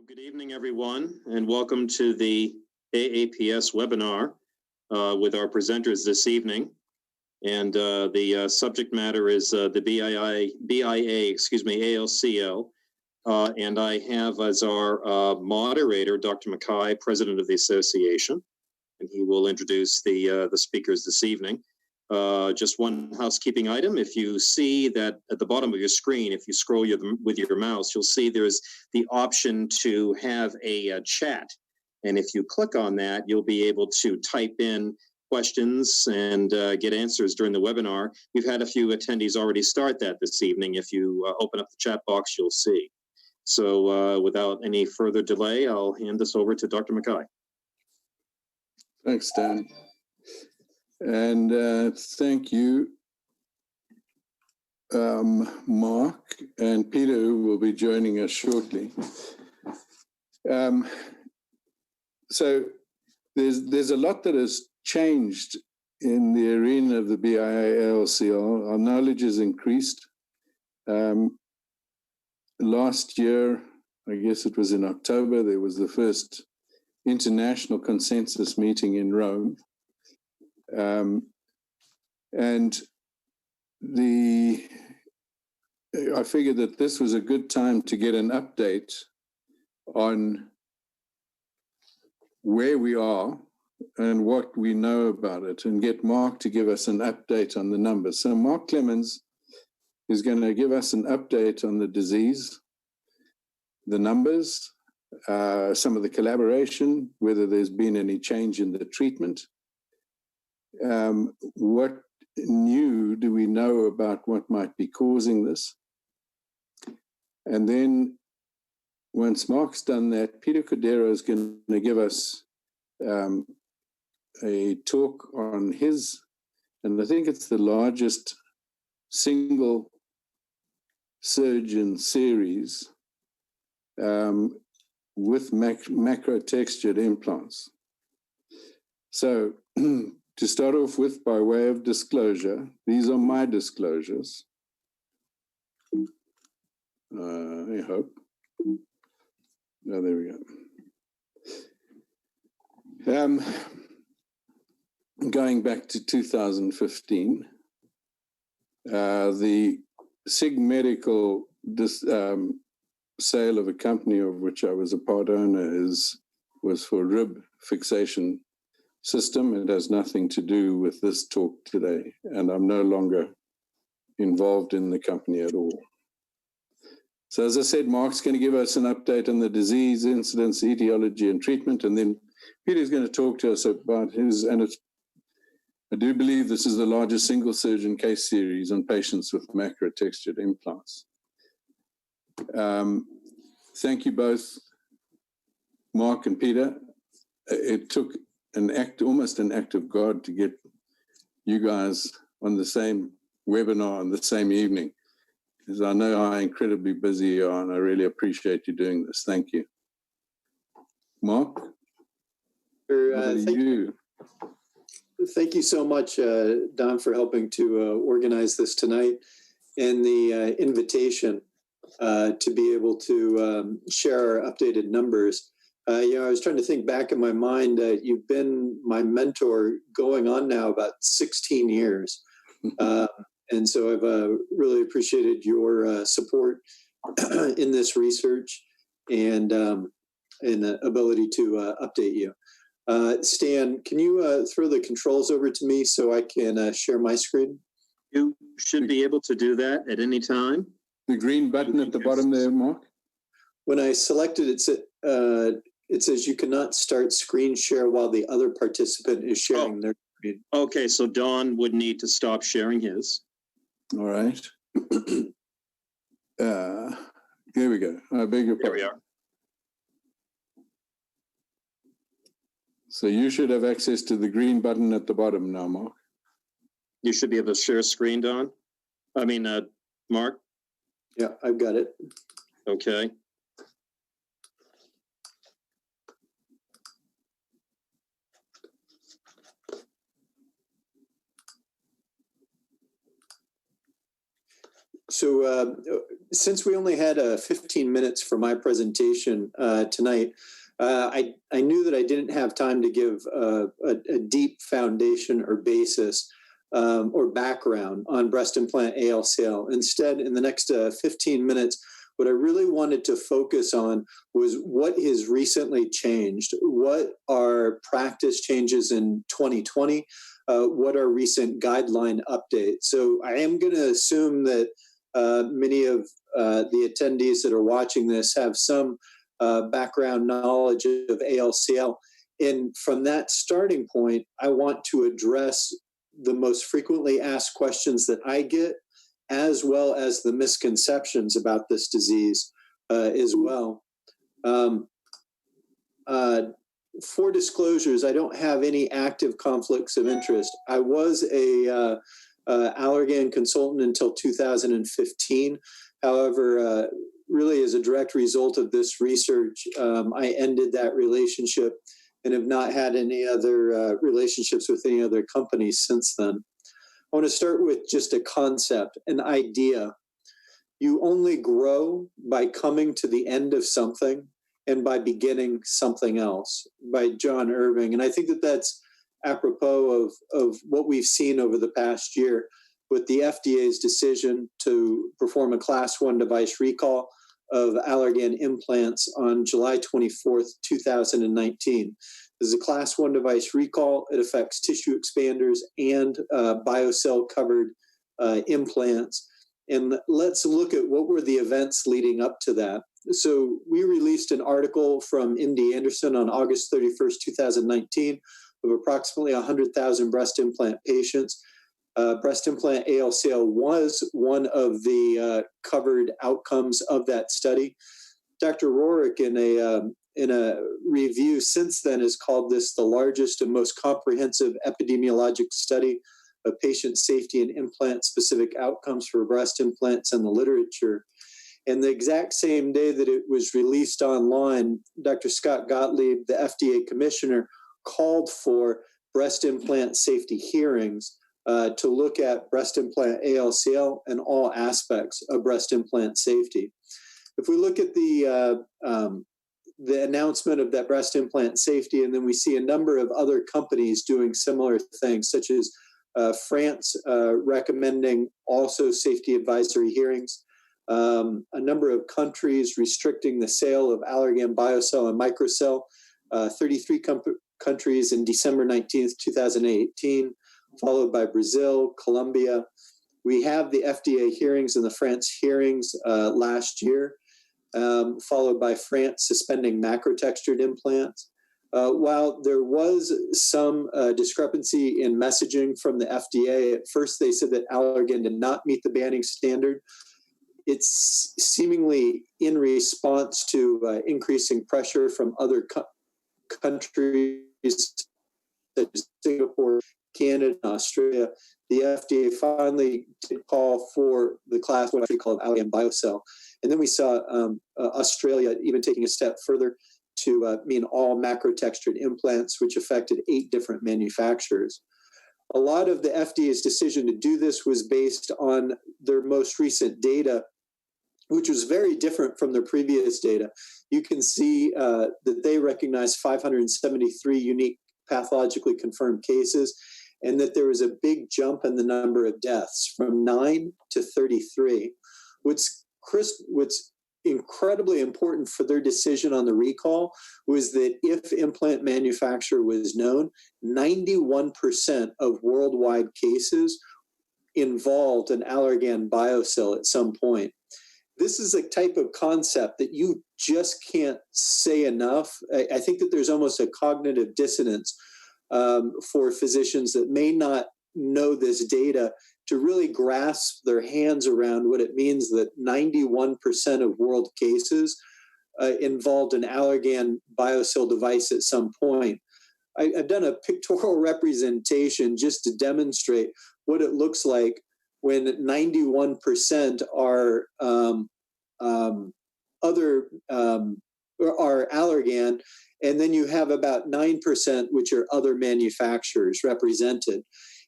Good evening, everyone, and welcome to the AAPS webinar with our presenters this evening. And the subject matter is the BIA-ALCL. And I have as our moderator, Dr. Mackay, president of the association, and he will introduce the speakers this evening. Just one housekeeping item. If you see that at the bottom of your screen, if you scroll with your mouse, you'll see there's the option to have a chat. And if you click on that, you'll be able to type in questions and get answers during the webinar. We've had a few attendees already start that this evening. If you open up the chat box, you'll see. So without any further delay, I'll hand this over to Dr. Mackay. Thanks, Dan. And thank you, Mark and Peter, who will be joining us shortly. So there's a lot that has changed in the arena of the BIA-ALCL. Our knowledge has increased. Last year, I guess it was in October, there was the first international consensus meeting in Rome. And I figured that this was a good time to get an update on where we are and what we know about it, and get Mark to give us an update on the numbers. So Mark Clemens is going to give us an update on the disease, the numbers, some of the collaboration, whether there's been any change in the treatment. What new do we know about what might be causing this? And then once Mark's done that, Peter Cordeiro is going to give us a talk on his, and I think it's the largest single surgeon series with macro-textured implants. So to start off with, by way of disclosure, these are my disclosures. I hope. Oh, there we go. Going back to 2015, the SIG Medical sale of a company of which I was a part owner was for rib fixation system. It has nothing to do with this talk today, and I'm no longer involved in the company at all. So as I said, Mark's going to give us an update on the disease, incidence, etiology, and treatment, and then Peter's going to talk to us about his, and I do believe this is the largest single surgeon case series on patients with macro-textured implants. Thank you both, Mark and Peter. It took almost an act of God to get you guys on the same webinar on the same evening, because I know how incredibly busy you are, and I really appreciate you doing this. Thank you. Mark? Thank you so much, Don, for helping to organize this tonight, and the invitation to be able to share our updated numbers. I was trying to think back in my mind. You've been my mentor going on now about 16 years. And so I've really appreciated your support in this research and the ability to update you. Stan, can you throw the controls over to me so I can share my screen? You should be able to do that at any time. The green button at the bottom there, Mark? When I selected it, it says you cannot start screen share while the other participant is sharing their screen. Okay, so Don would need to stop sharing his. All right. Here we go. I beg your pardon. There we are. So you should have access to the green button at the bottom now, Mark. You should be able to share screen, Don. I mean, Mark. Yeah, I've got it. Okay. Since we only had 15 minutes for my presentation tonight, I knew that I didn't have time to give a deep foundation or basis or background on breast implant ALCL. Instead, in the next 15 minutes, what I really wanted to focus on was what has recently changed. What are practice changes in 2020? What are recent guideline updates? So I am going to assume that many of the attendees that are watching this have some background knowledge of ALCL. And from that starting point, I want to address the most frequently asked questions that I get, as well as the misconceptions about this disease as well. For disclosures, I don't have any active conflicts of interest. I was a Allergan consultant until 2015. However, really as a direct result of this research, I ended that relationship and have not had any other relationships with any other companies since then. I want to start with just a concept, an idea. You only grow by coming to the end of something and by beginning something else, by John Irving. And I think that that's apropos of what we've seen over the past year with the FDA's decision to perform a Class 1 device recall of Allergan implants on July 24th, 2019. This is a Class 1 device recall. It affects tissue expanders and BIA-ALCL-covered implants. And let's look at what were the events leading up to that. So we released an article from MD Anderson on August 31st, 2019 of approximately 100,000 breast implant patients. Breast implant ALCL was one of the covered outcomes of that study. Dr. Rohrich, in a review since then, has called this the largest and most comprehensive epidemiologic study of patient safety and implant-specific outcomes for breast implants in the literature. And the exact same day that it was released online, Dr. Scott Gottlieb, the FDA commissioner, called for breast implant safety hearings to look at breast implant ALCL and all aspects of breast implant safety. If we look at the announcement of that breast implant safety, and then we see a number of other companies doing similar things, such as France recommending also safety advisory hearings, a number of countries restricting the sale of Allergan BioCell and Microcell, 33 countries in December 19th, 2018, followed by Brazil, Colombia. We have the FDA hearings and the France hearings last year, followed by France suspending macrotextured implants. While there was some discrepancy in messaging from the FDA, at first they said that Allergan did not meet the banning standard. It's seemingly in response to increasing pressure from other countries such as Singapore, Canada, and Australia. The FDA finally did call for the Class 1 recall of Allergan BioCell. And then we saw Australia even taking a step further to mean all macrotextured implants, which affected 8 different manufacturers. A lot of the FDA's decision to do this was based on their most recent data, which was very different from their previous data. You can see that they recognized 573 unique pathologically confirmed cases, and that there was a big jump in the number of deaths from 9 to 33. What's incredibly important for their decision on the recall was that if implant manufacturer was known, 91% of worldwide cases involved an Allergan BioCell at some point. This is a type of concept that you just can't say enough. I think that there's almost a cognitive dissonance for physicians that may not know this data to really grasp their hands around what it means that 91% of world cases involved an Allergan BioCell device at some point. I've done a pictorial representation just to demonstrate what it looks like when 91% are Allergan, and then you have about 9% which are other manufacturers represented.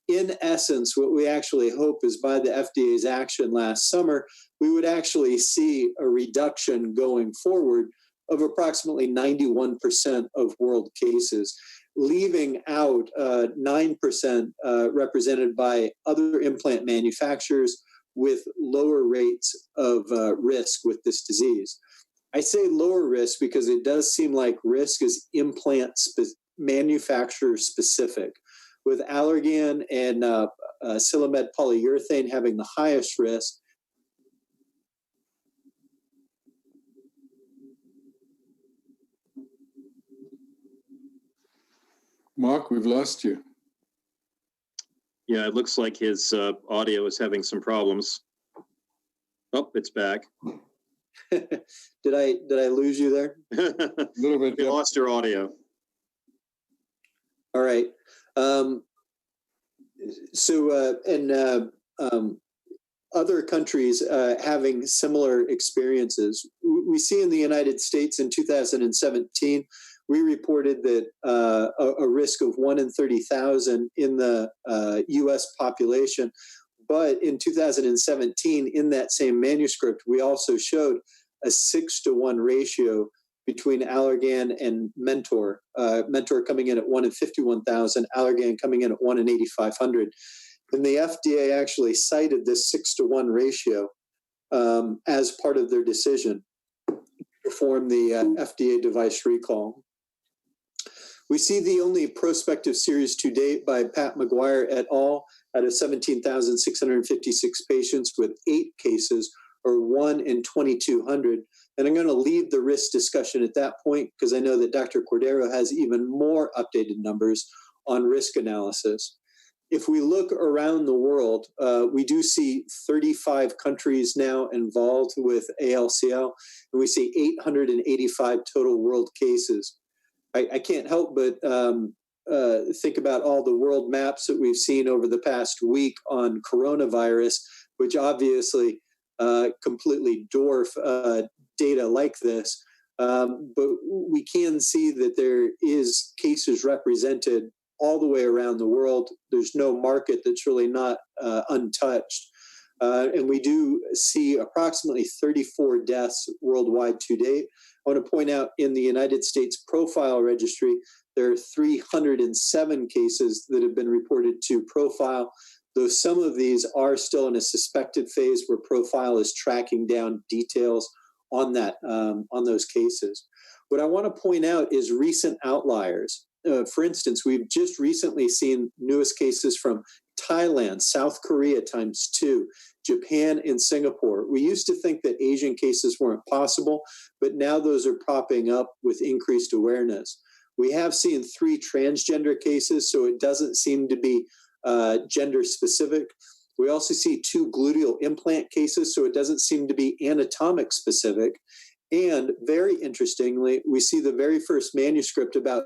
in essence, what we actually hope is by the FDA's action last summer, we would actually see a reduction going forward of approximately 91% of world cases, leaving out 9% represented by other implant manufacturers with lower rates of risk with this disease. I say lower risk because it does seem like risk is implant manufacturer specific, with Allergan and Silamed polyurethane having the highest risk. Mark, we've lost you. Yeah, it looks like his audio is having some problems. Oh, it's back. Did I lose you there? A little bit. We lost your audio. All right. Other countries having similar experiences. We see in the United States in 2017, we reported that a risk of 1 in 30,000 in the U.S. population. But in 2017, in that same manuscript, we also showed a 6-to-1 ratio between Allergan and Mentor. Mentor coming in at 1 in 51,000, Allergan coming in at 1 in 8,500. And the FDA actually cited this 6-to-1 ratio as part of their decision to perform the FDA device recall. We see the only prospective series to date by Pat McGuire et al. Out of 17,656 patients with 8 cases, or 1 in 2,200. And I'm going to leave the risk discussion at that point because I know that Dr. Cordeiro has even more updated numbers on risk analysis. If we look around the world, we do see 35 countries now involved with ALCL, and we see 885 total world cases. I can't help but think about all the world maps that we've seen over the past week on coronavirus, which obviously completely dwarf data like this. But we can see that there is cases represented all the way around the world. There's no market that's really not untouched. And we do see approximately 34 deaths worldwide to date. I want to point out in the United States Profile Registry, there are 307 cases that have been reported to Profile, though some of these are still in a suspected phase where Profile is tracking down details on that on those cases. What I want to point out is recent outliers. For instance, we've just recently seen newest cases from Thailand, South Korea ×2, Japan, and Singapore. We used to think that Asian cases weren't possible, but now those are popping up with increased awareness. We have seen 3 transgender cases, so it doesn't seem to be gender specific. We also see 2 gluteal implant cases, so it doesn't seem to be anatomic specific. And very interestingly, we see the very first manuscript about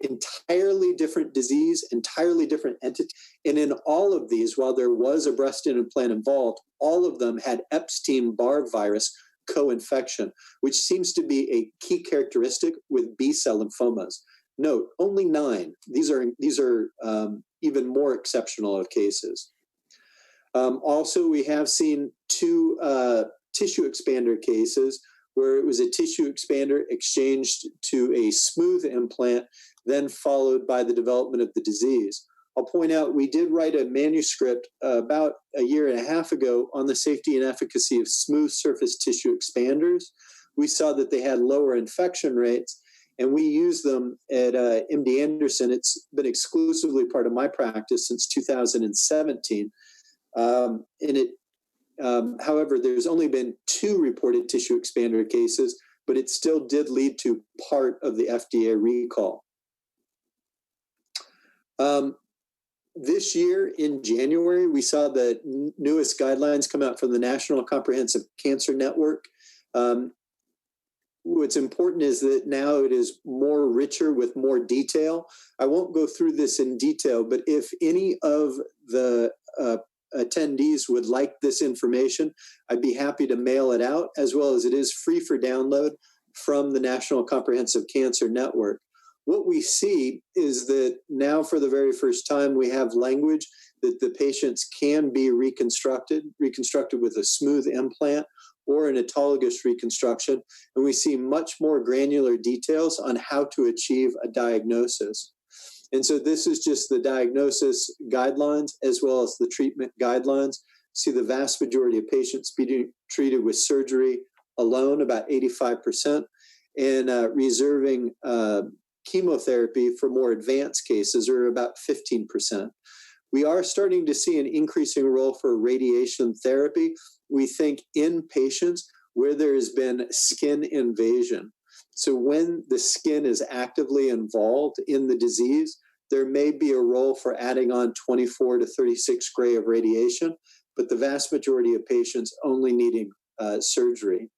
entirely different disease, entirely different entity. And in all of these, while there was a breast implant involved, all of them had Epstein-Barr virus co-infection, which seems to be a key characteristic with B-cell lymphomas. Note, only 9. These are even more exceptional of cases. Also, we have seen 2 tissue expander cases where it was a tissue expander exchanged to a smooth implant, then followed by the development of the disease. I'll point out we did write a manuscript about a year and a half ago on the safety and efficacy of smooth surface tissue expanders. We saw that they had lower infection rates, and we use them at MD Anderson. It's been exclusively part of my practice since 2017. However, there's only been 2 reported tissue expander cases, but it still did lead to part of the FDA recall. This year in January, we saw the newest guidelines come out from the National Comprehensive Cancer Network. What's important is that now it is more richer with more detail. I won't go through this in detail, but if any of the attendees would like this information, I'd be happy to mail it out, as well as it is free for download from the National Comprehensive Cancer Network. What we see is that now for the very first time, we have language that the patients can be reconstructed with a smooth implant or an autologous reconstruction. And we see much more granular details on how to achieve a diagnosis. And so this is just the diagnosis guidelines as well as the treatment guidelines. See the vast majority of patients being treated with surgery alone, about 85%, and reserving chemotherapy for more advanced cases, or about 15%. We are starting to see an increasing role for radiation therapy, we think, in patients where there has been skin invasion. So when the skin is actively involved in the disease, there may be a role for adding on 24 to 36 gray of radiation, but the vast majority of patients only needing surgery.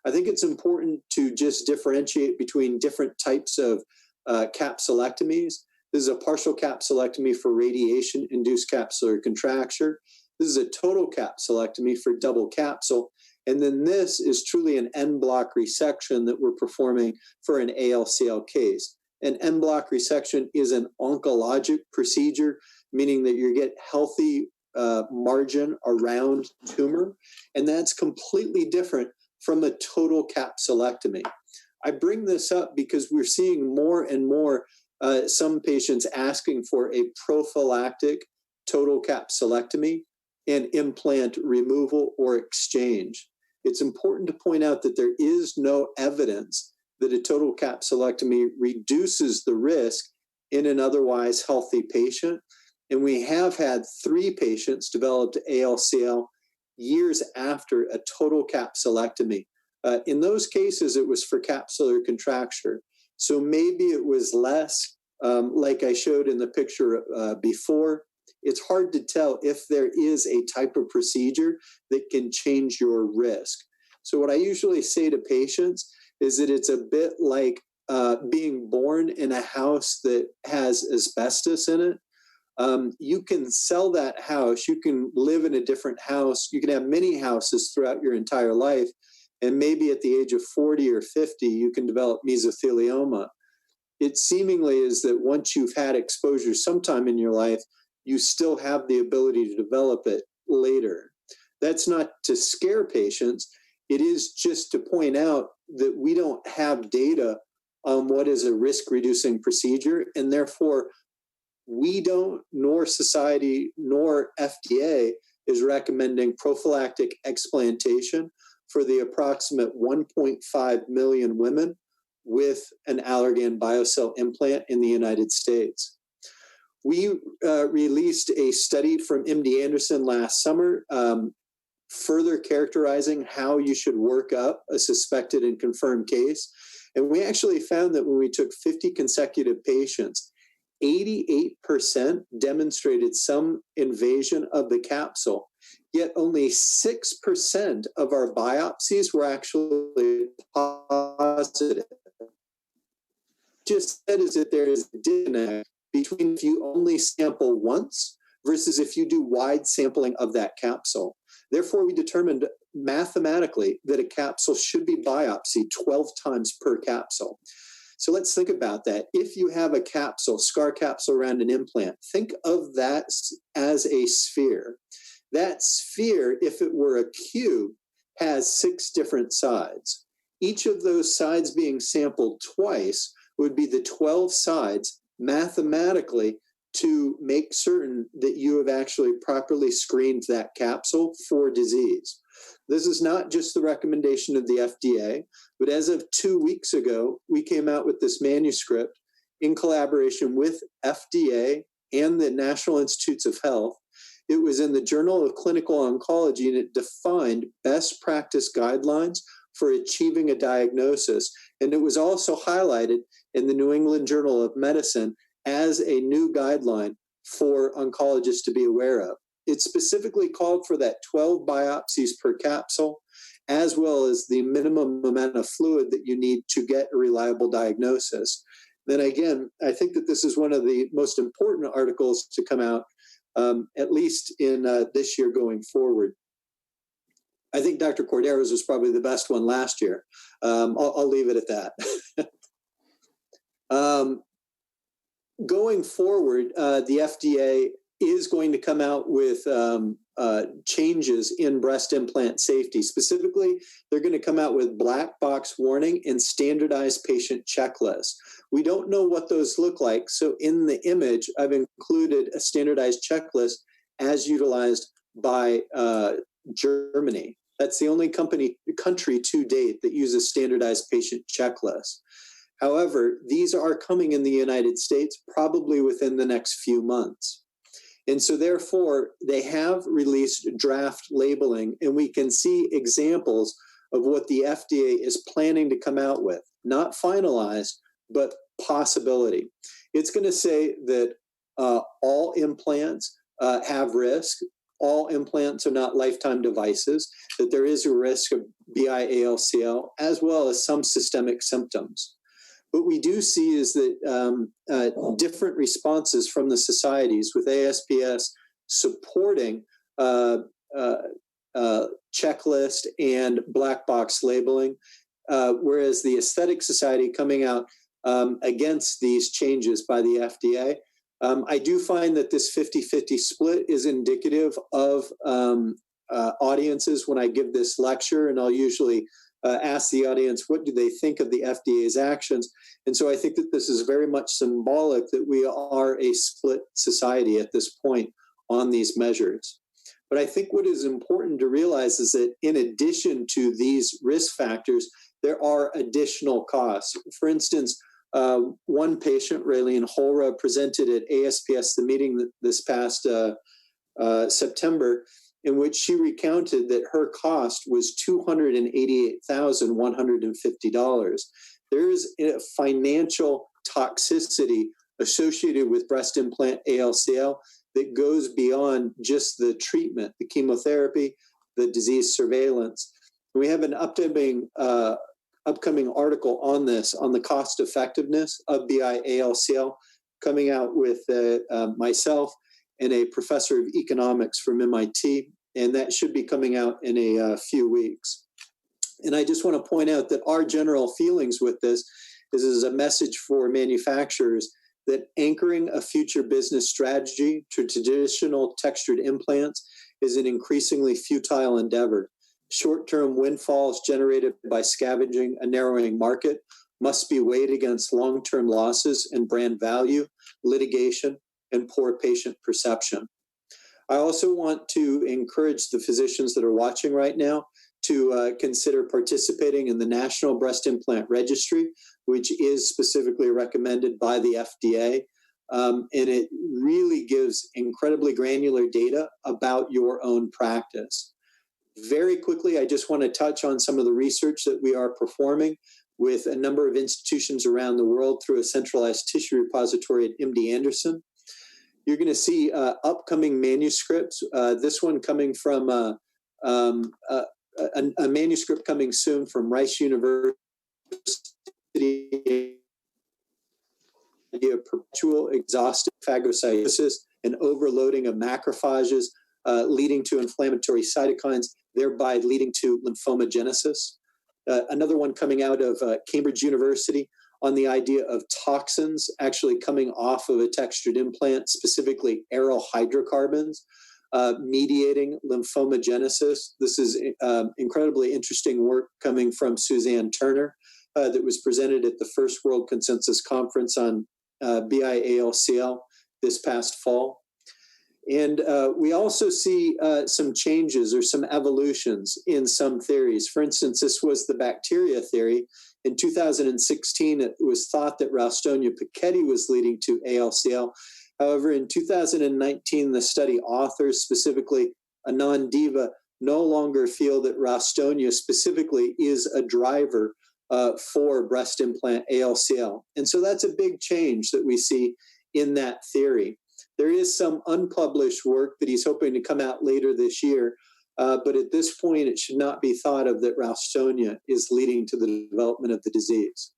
I think it's important to just differentiate between different types of capsulectomies. This is a partial capsulectomy for radiation-induced capsular contracture. This is a total capsulectomy for double capsule. And then this is truly an en bloc resection that we're performing for an ALCL case. An en bloc resection is an oncologic procedure, meaning that you get healthy margin around tumor. And that's completely different from a total capsulectomy. I bring this up because we're seeing more and more some patients asking for a prophylactic total capsulectomy and implant removal or exchange. It's important to point out that there is no evidence that a total capsulectomy reduces the risk in an otherwise healthy patient. And we have had 3 patients develop ALCL years after a total capsulectomy. In those cases, it was for capsular contracture. So maybe it was less, like I showed in the picture before. It's hard to tell if there is a type of procedure that can change your risk. So what I usually say to patients is that it's a bit like being born in a house that has asbestos in it. You can sell that house, you can live in a different house, you can have many houses throughout your entire life, and maybe at the age of 40 or 50, you can develop mesothelioma. It seemingly is that once you've had exposure sometime in your life, you still have the ability to develop it later. That's not to scare patients. It is just to point out that we don't have data on what is a risk-reducing procedure, and therefore we don't, nor society, nor FDA is recommending prophylactic explantation for the approximate 1.5 million women with an Allergan BioCell implant in the United States. We released a study from MD Anderson last summer, further characterizing how you should work up a suspected and confirmed case. And we actually found that when we took 50 consecutive patients, 88% demonstrated some invasion of the capsule, yet only 6% of our biopsies were actually positive. Just said is that there is a disconnect between if you only sample once versus if you do wide sampling of that capsule. Therefore, we determined mathematically that a capsule should be biopsied 12 times per capsule. So let's think about that. If you have a capsule, scar capsule around an implant, think of that as a sphere. That sphere, if it were a cube, has 6 different sides. Each of those sides being sampled twice would be the 12 sides mathematically to make certain that you have actually properly screened that capsule for disease. This is not just the recommendation of the FDA, but as of 2 weeks ago, we came out with this manuscript in collaboration with FDA and the National Institutes of Health. It was in the Journal of Clinical Oncology, and it defined best practice guidelines for achieving a diagnosis. And it was also highlighted in the New England Journal of Medicine as a new guideline for oncologists to be aware of. It specifically called for that 12 biopsies per capsule, as well as the minimum amount of fluid that you need to get a reliable diagnosis. Then again, I think that this is one of the most important articles to come out, at least in this year going forward. I think Dr. Cordeiro's was probably the best one last year. I'll leave it at that. Going forward, the FDA is going to come out with changes in breast implant safety. Specifically, they're going to come out with black box warning and standardized patient checklists. We don't know what those look like, so in the image, I've included a standardized checklist as utilized by Germany. That's the only country to date that uses standardized patient checklists. However, these are coming in the United States probably within the next few months. And so therefore, they have released draft labeling, and we can see examples of what the FDA is planning to come out with. Not finalized, but possibility. It's going to say that all implants have risk. All implants are not lifetime devices, that there is a risk of BIA-ALCL, as well as some systemic symptoms. What we do see is that different responses from the societies, with ASPS supporting checklist and black box labeling, whereas the Aesthetic Society coming out against these changes by the FDA. I do find that this 50-50 split is indicative of audiences when I give this lecture, and I'll usually ask the audience, what do they think of the FDA's actions? And so I think that this is very much symbolic that we are a split society at this point on these measures. But I think what is important to realize is that in addition to these risk factors, there are additional costs. For instance, one patient, Raylene Holra, presented at ASPS, the meeting this past September, in which she recounted that her cost was $288,150. There is a financial toxicity associated with breast implant ALCL that goes beyond just the treatment, the chemotherapy, the disease surveillance. We have an upcoming article on this, on the cost effectiveness of BIA-ALCL, coming out with myself and a professor of economics from MIT, and that should be coming out in a few weeks. And I just want to point out that our general feelings with this is a message for manufacturers that anchoring a future business strategy to traditional textured implants is an increasingly futile endeavor. Short-term windfalls generated by scavenging a narrowing market must be weighed against long-term losses in brand value, litigation, and poor patient perception. I also want to encourage the physicians that are watching right now to consider participating in the National Breast Implant Registry, which is specifically recommended by the FDA. And it really gives incredibly granular data about your own practice. Very quickly, I just want to touch on some of the research that we are performing with a number of institutions around the world through a centralized tissue repository at MD Anderson. You're going to see upcoming manuscripts. This one coming from a manuscript coming soon from Rice University, perpetual exhaustive phagocytosis and overloading of macrophages leading to inflammatory cytokines, thereby leading to lymphomagenesis. Another one coming out of Cambridge University on the idea of toxins actually coming off of a textured implant, specifically aryl hydrocarbons, mediating lymphomagenesis. This is incredibly interesting work coming from Suzanne Turner that was presented at the First World Consensus Conference on BIA-ALCL this past fall. And we also see some changes or some evolutions in some theories. For instance, this was the bacteria theory. In 2016, it was thought that Ralstonia piquetti was leading to ALCL. However, in 2019, the study authors, specifically Anand Deva, no longer feel that Ralstonia specifically is a driver for breast implant ALCL. And so that's a big change that we see in that theory. There is some unpublished work that he's hoping to come out later this year, but at this point, it should not be thought of that Ralstonia is leading to the development of the disease.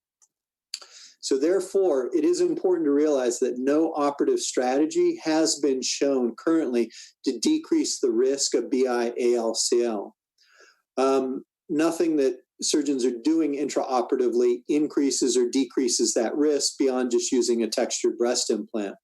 So therefore, it is important to realize that no operative strategy has been shown currently to decrease the risk of BIA-ALCL. Nothing that surgeons are doing intraoperatively increases or decreases that risk beyond just using a textured breast implant.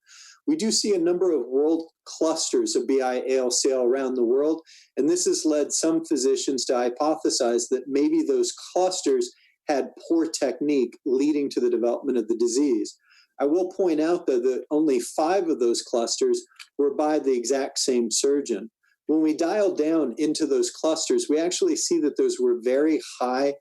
We do see a number of world clusters of BIA-ALCL around the world, and this has led some physicians to hypothesize that maybe those clusters had poor technique leading to the development of the disease. I will point out, though, that only 5 of those clusters were by the exact same surgeon. When we dial down into those clusters, we actually see that those were very high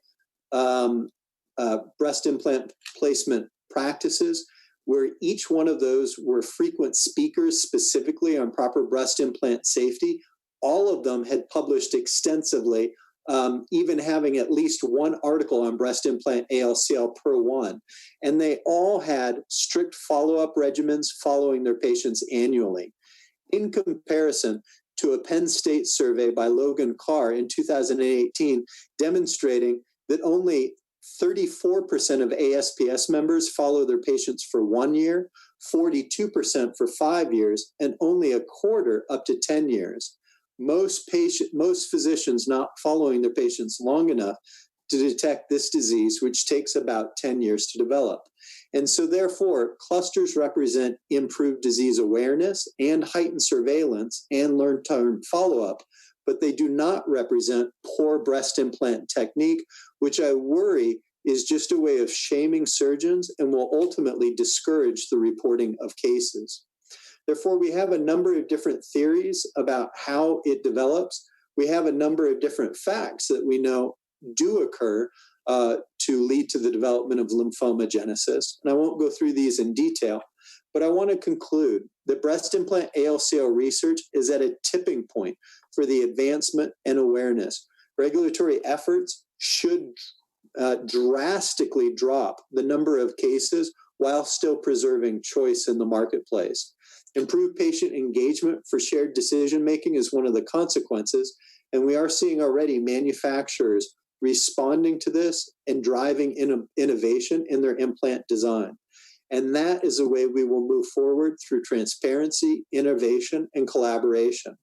breast implant placement practices, where each one of those were frequent speakers specifically on proper breast implant safety. All of them had published extensively, even having at least one article on breast implant ALCL per one. And they all had strict follow-up regimens following their patients annually. In comparison to a Penn State survey by Logan Carr in 2018, demonstrating that only 34% of ASPS members follow their patients for 1 year, 42% for 5 years, and only a quarter up to 10 years. Most physicians not following their patients long enough to detect this disease, which takes about 10 years to develop. And so therefore, clusters represent improved disease awareness and heightened surveillance and long-term follow-up, but they do not represent poor breast implant technique, which I worry is just a way of shaming surgeons and will ultimately discourage the reporting of cases. Therefore, we have a number of different theories about how it develops. We have a number of different facts that we know do occur to lead to the development of lymphomagenesis. And I won't go through these in detail, but I want to conclude that breast implant ALCL research is at a tipping point for the advancement and awareness. Regulatory efforts should drastically drop the number of cases while still preserving choice in the marketplace. Improved patient engagement for shared decision-making is one of the consequences, and we are seeing already manufacturers responding to this and driving innovation in their implant design. And that is a way we will move forward through transparency, innovation, and collaboration.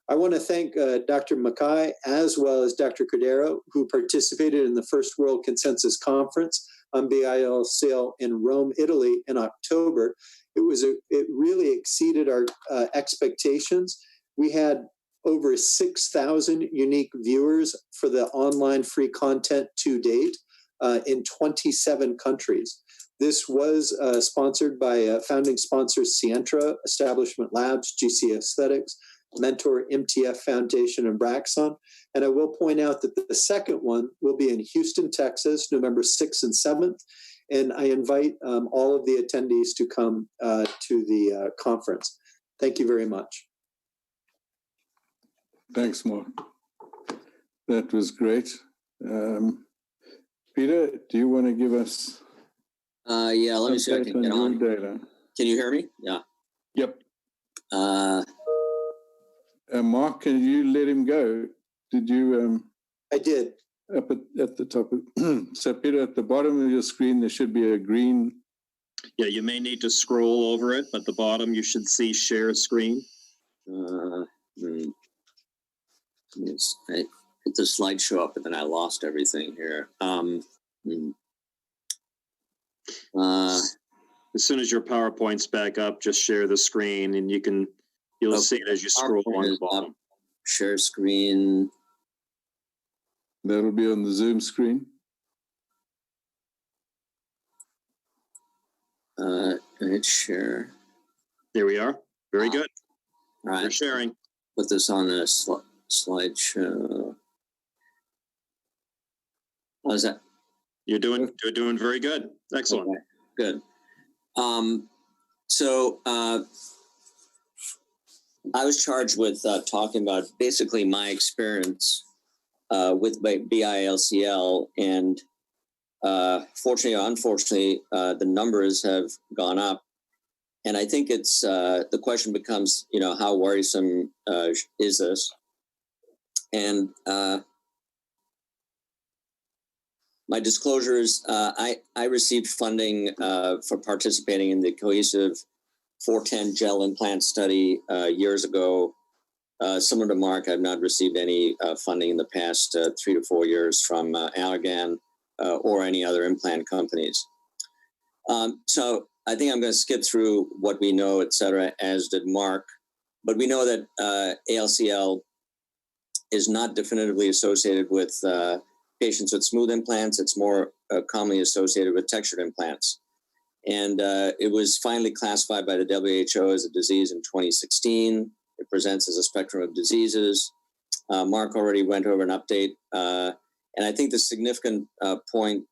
I want to thank Dr. Mackay as well as Dr. Cordeiro, who participated in the first World Consensus Conference on BIA-ALCL in Rome, Italy in October. It really exceeded our expectations. We had over 6,000 unique viewers for the online free content to date in 27 countries. This was sponsored by founding sponsors Sientra, Establishment Labs, GC Aesthetics, Mentor, MTF Foundation, and Braxon. And I will point out that the second one will be in Houston, Texas, November 6th and 7th. And I invite all of the attendees to come to the conference. Thank you very much. Thanks, Mark. That was great. Peter, do you want to give us? Yeah, let me see if I can get on. Data? Can you hear me? Yeah. Yep. Mark, can you let him go? Did you? I did. Up at the top. So, Peter, at the bottom of your screen, there should be a green. Yeah, you may need to scroll over it. At the bottom, you should see share screen. Yes, I put the slideshow up, and then I lost everything here. As soon as your PowerPoint's back up, just share the screen, and you'll see it as you scroll on the bottom. Share screen. That'll be on the Zoom screen. Hit share. There we are. Very good. All right. We're sharing. Put this on a slideshow. How's that? You're doing very good. Excellent. Okay, good. So I was charged with talking about basically my experience with BIA-ALCL, and fortunately or unfortunately, the numbers have gone up. And I think it's the question becomes, how worrisome is this? And my disclosures, I received funding for participating in the cohesive 410 gel implant study years ago. Similar to Mark, I've not received any funding in the past 3 to 4 years from Allergan or any other implant companies. So I think I'm going to skip through what we know, et cetera, as did Mark. But we know that ALCL is not definitively associated with patients with smooth implants. It's more commonly associated with textured implants. And it was finally classified by the WHO as a disease in 2016. It presents as a spectrum of diseases. Mark already went over an update. And I think the significant point,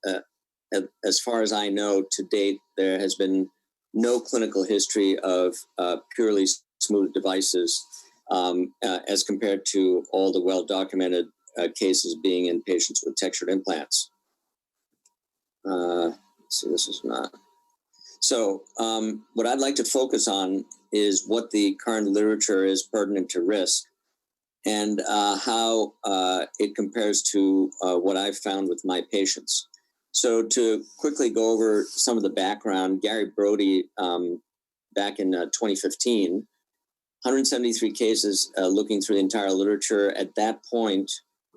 as far as I know to date, there has been no clinical history of purely smooth devices as compared to all the well-documented cases being in patients with textured implants. Let's see, this is not. So what I'd like to focus on is what the current literature is pertinent to risk and how it compares to what I've found with my patients. So to quickly go over some of the background, Gary Brody, back in 2015, 173 cases looking through the entire literature. At that point,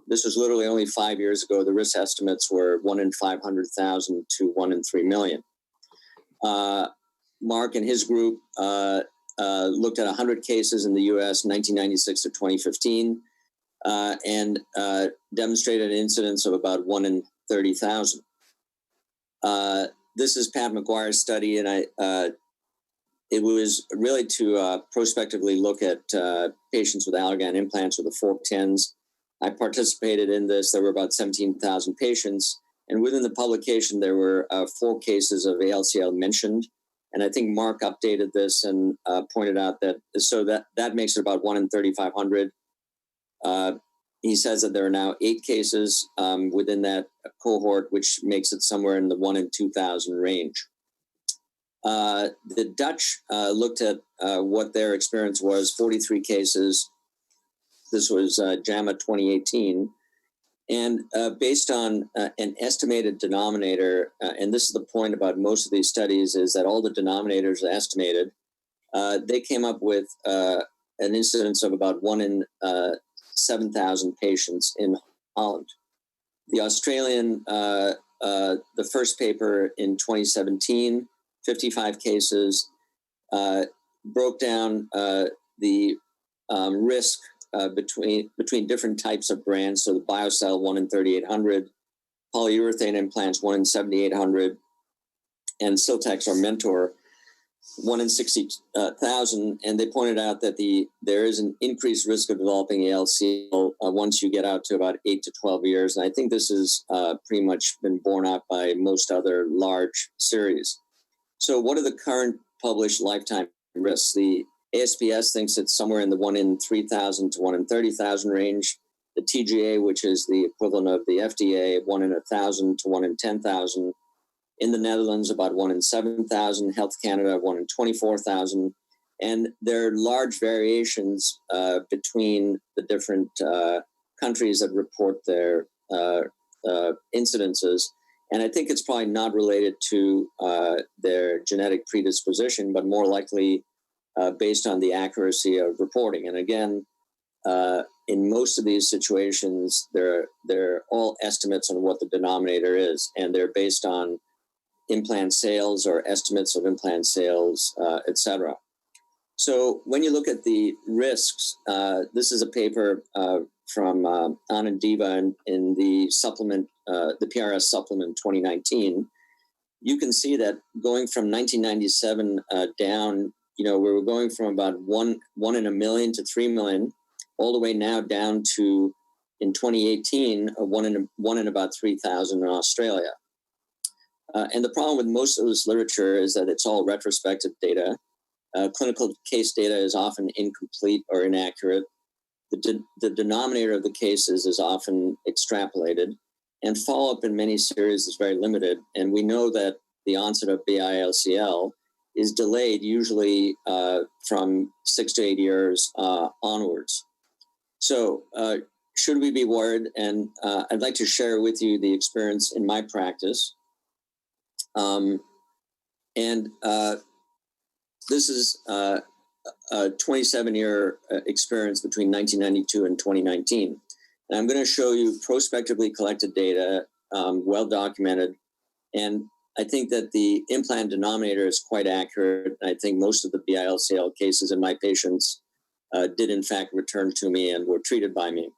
this was literally only 5 years ago, the risk estimates were 1 in 500,000 to 1 in 3 million. Mark and his group looked at 100 cases in the US, 1996 to 2015, and demonstrated an incidence of about 1 in 30,000. This is Pat McGuire's study, and it was really to prospectively look at patients with Allergan implants with the 410s. I participated in this. There were about 17,000 patients. And within the publication, there were 4 cases of ALCL mentioned. And I think Mark updated this and pointed out that, so that makes it about 1 in 3,500. He says that there are now 8 cases within that cohort, which makes it somewhere in the 1 in 2,000 range. The Dutch looked at what their experience was, 43 cases. This was JAMA 2018. And based on an estimated denominator, and this is the point about most of these studies, is that all the denominators are estimated. They came up with an incidence of about 1 in 7,000 patients in Holland. The Australian, the first paper in 2017, 55 cases, broke down the risk between different types of brands. So the BioCell 1 in 3,800, polyurethane implants 1 in 7,800, and Siltex or Mentor 1 in 60,000. And they pointed out that there is an increased risk of developing ALCL once you get out to about 8 to 12 years. And I think this has pretty much been borne out by most other large series. So what are the current published lifetime risks? The ASPS thinks it's somewhere in the 1 in 3,000 to 1 in 30,000 range. The TGA, which is the equivalent of the FDA, 1 in 1,000 to 1 in 10,000. In the Netherlands, about 1 in 7,000. Health Canada, 1 in 24,000. And there are large variations between the different countries that report their incidences. And I think it's probably not related to their genetic predisposition, but more likely based on the accuracy of reporting. And again, in most of these situations, they're all estimates on what the denominator is, and they're based on implant sales or estimates of implant sales, et cetera. So when you look at the risks, this is a paper from Anand Diva in the supplement, the PRS supplement 2019. You can see that going from 1997 down, we were going from about one in a million to 3 million, all the way now down to, in 2018, one in about 3,000 in Australia. And the problem with most of this literature is that it's all retrospective data. Clinical case data is often incomplete or inaccurate. The denominator of the cases is often extrapolated, and follow-up in many series is very limited. And we know that the onset of BIA-ALCL is delayed usually from 6 to 8 years onwards. So should we be worried? And I'd like to share with you the experience in my practice. This is 27-year experience between 1992 and 2019. And I'm going to show you prospectively collected data, well documented. And I think that the implant denominator is quite accurate. I think most of the BIA-ALCL cases in my patients did in fact return to me and were treated by me.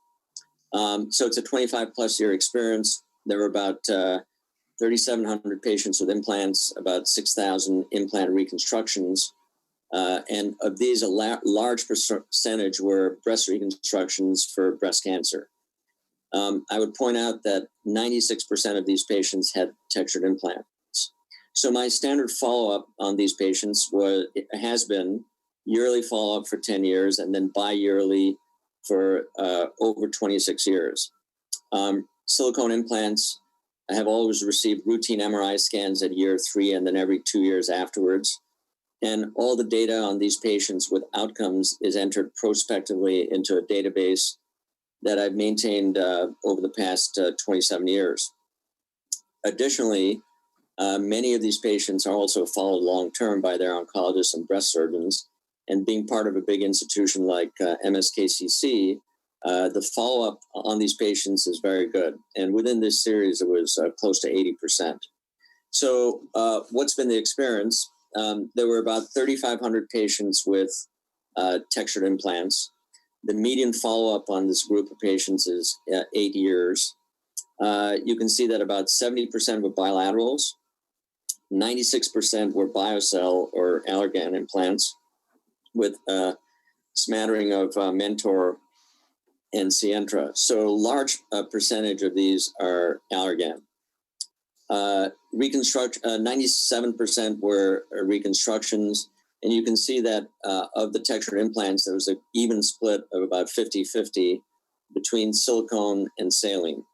So it's a 25+ year experience. There were about 3,700 patients with implants, about 6,000 implant reconstructions. And of these, a large percentage were breast reconstructions for breast cancer. I would point out that 96% of these patients had textured implants. So my standard follow-up on these patients has been yearly follow-up for 10 years and then bi-yearly for over 26 years. Silicone implants have always received routine MRI scans at year 3 and then every 2 years afterwards. And all the data on these patients with outcomes is entered prospectively into a database that I've maintained over the past 27 years. Additionally, many of these patients are also followed long-term by their oncologists and breast surgeons. And being part of a big institution like MSKCC, the follow-up on these patients is very good. And within this series, it was close to 80%. So what's been the experience? There were about 3,500 patients with textured implants. The median follow-up on this group of patients is 8 years. You can see that about 70% were bilaterals, 96% were BIA-ALCL or Allergan implants, with a smattering of Mentor and Sientra. So large percentage of these are Allergan. 97% were reconstructions. And you can see that of the textured implants, there was an even split of about 50-50 between silicone and saline.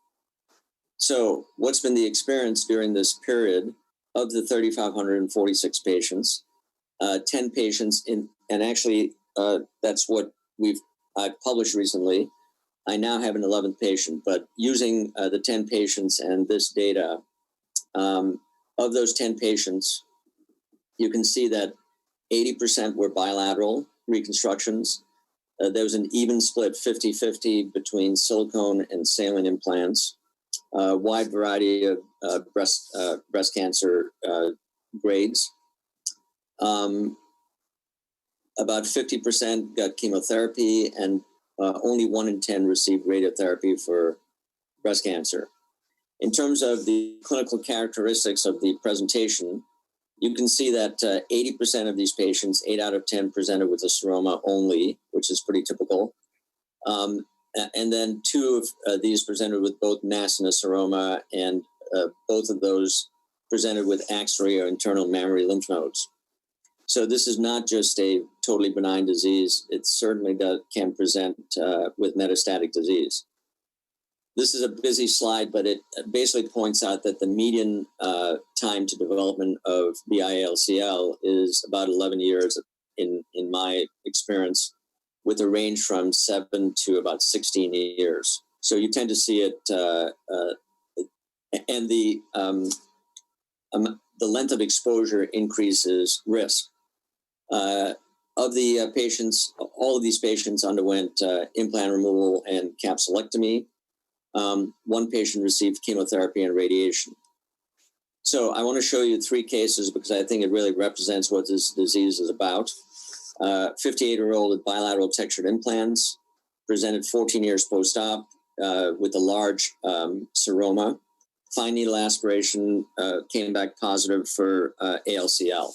So what's been the experience during this period of the 3,546 patients? 10 patients, and actually that's what I've published recently. I now have an 11th patient, but using the 10 patients and this data, of those 10 patients, you can see that 80% were bilateral reconstructions. There was an even split 50-50 between silicone and saline implants, a wide variety of breast cancer grades. About 50% got chemotherapy, and only 1 in 10 received radiotherapy for breast cancer. In terms of the clinical characteristics of the presentation, you can see that 80% of these patients, 8 out of 10, presented with a seroma only, which is pretty typical. And then 2 of these presented with both mass and a seroma, and both of those presented with axillary or internal mammary lymph nodes. So this is not just a totally benign disease. It certainly can present with metastatic disease. This is a busy slide, but it basically points out that the median time to development of BIA-ALCL is about 11 years in my experience, with a range from 7 to about 16 years. So you tend to see it, and the length of exposure increases risk. Of the patients, all of these patients underwent implant removal and capsulectomy. 1 patient received chemotherapy and radiation. So I want to show you 3 cases because I think it really represents what this disease is about. 58-year-old with bilateral textured implants, presented 14 years post-op with a large seroma. Fine needle aspiration came back positive for ALCL.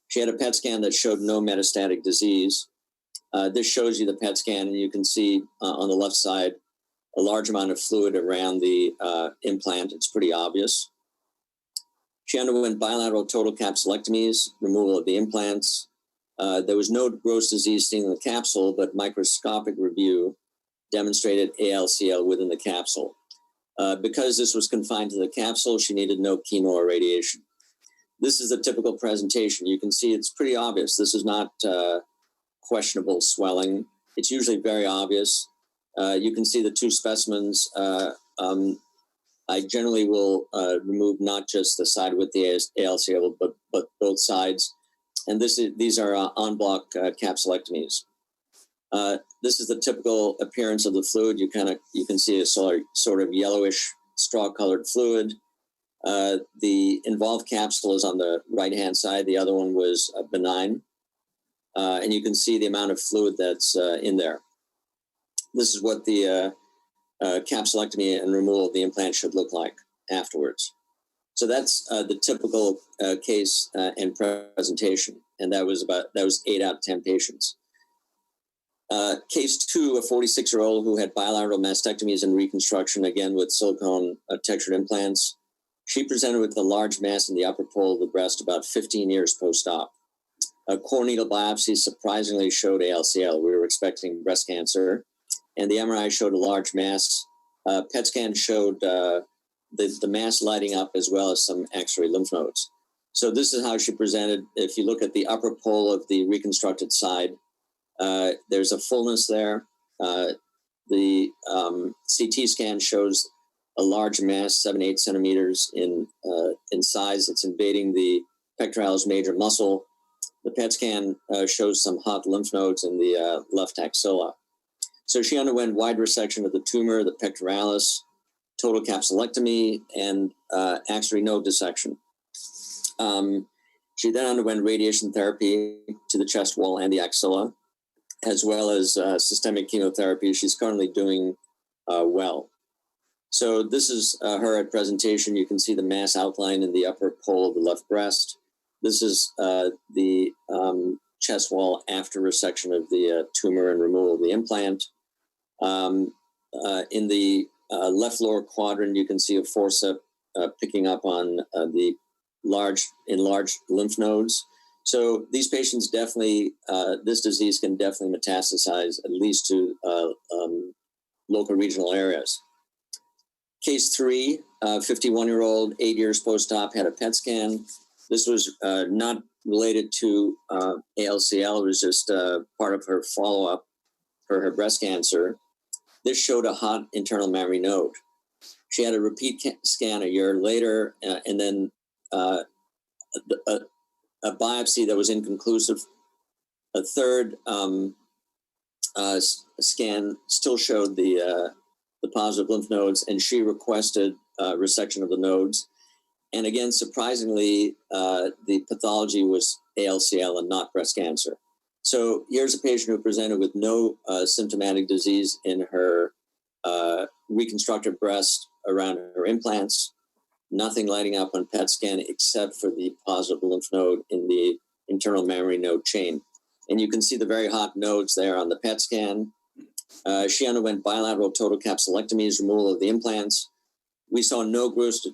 She had a PET scan that showed no metastatic disease. This shows you the PET scan, and you can see on the left side a large amount of fluid around the implant. It's pretty obvious. She underwent bilateral total capsulectomies, removal of the implants. There was no gross disease seen in the capsule, but microscopic review demonstrated ALCL within the capsule. Because this was confined to the capsule, she needed no chemo or radiation. This is a typical presentation. You can see it's pretty obvious. This is not questionable swelling. It's usually very obvious. You can see the 2 specimens. I generally will remove not just the side with the ALCL, but both sides. And these are en bloc capsulectomies. This is the typical appearance of the fluid. You can see a sort of yellowish straw-colored fluid. The involved capsule is on the right-hand side. The other one was benign. And you can see the amount of fluid that's in there. This is what the capsulectomy and removal of the implant should look like afterwards. So that's the typical case and presentation. And that was 8 out of 10 patients. Case 2, a 46-year-old who had bilateral mastectomies and reconstruction, again with silicone textured implants. She presented with a large mass in the upper pole of the breast about 15 years post-op. A core needle biopsy surprisingly showed ALCL. We were expecting breast cancer, and the MRI showed a large mass. PET scan showed the mass lighting up as well as some X-ray lymph nodes. So this is how she presented. If you look at the upper pole of the reconstructed side, there's a fullness there. The CT scan shows a large mass, 7-8 centimeters in size. It's invading the pectoralis major muscle. The PET scan shows some hot lymph nodes in the left axilla. So she underwent wide resection of the tumor, the pectoralis, total capsulectomy, and axillary node dissection. She then underwent radiation therapy to the chest wall and the axilla, as well as systemic chemotherapy. She's currently doing well. So this is her at presentation. You can see the mass outline in the upper pole of the left breast. This is the chest wall after resection of the tumor and removal of the implant. In the left lower quadrant, you can see a forceps picking up on the enlarged lymph nodes. So these patients definitely, this disease can definitely metastasize at least to local regional areas. Case 3, 51-year-old, 8 years post-op, had a PET scan. This was not related to ALCL. It was just part of her follow-up for her breast cancer. This showed a hot internal mammary node. She had a repeat scan a year later, and then a biopsy that was inconclusive. A third scan still showed the positive lymph nodes, and she requested resection of the nodes. And again, surprisingly, the pathology was ALCL and not breast cancer. So here's a patient who presented with no symptomatic disease in her reconstructed breast around her implants, nothing lighting up on PET scan except for the positive lymph node in the internal mammary node chain. And you can see the very hot nodes there on the PET scan. She underwent bilateral total capsulectomies, removal of the implants. We saw no gross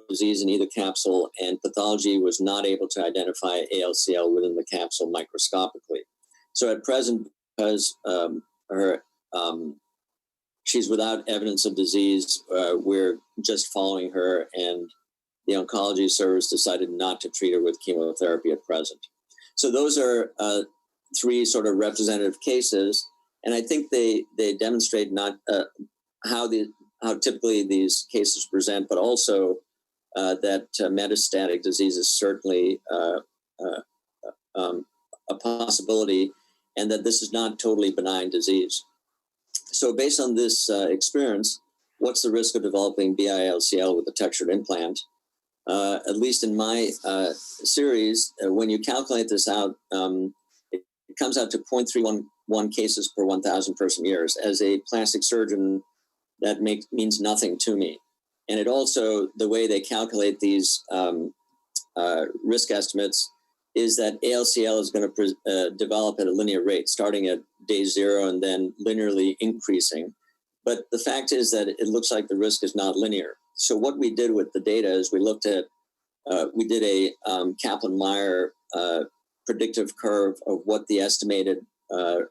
disease in either capsule, and pathology was not able to identify ALCL within the capsule microscopically. So at present, because she's without evidence of disease, we're just following her, and the oncology service decided not to treat her with chemotherapy at present. So those are 3 sort of representative cases, and I think they demonstrate not how typically these cases present, but also that metastatic disease is certainly a possibility, and that this is not totally benign disease. So based on this experience, what's the risk of developing BIA-ALCL with a textured implant? At least in my series, when you calculate this out, it comes out to 0.311 cases per 1,000 person years. As a plastic surgeon, that means nothing to me. And it also, the way they calculate these risk estimates is that ALCL is going to develop at a linear rate, starting at day 0 and then linearly increasing. But the fact is that it looks like the risk is not linear. So what we did with the data is we looked at, we did a Kaplan-Meier predictive curve of what the estimated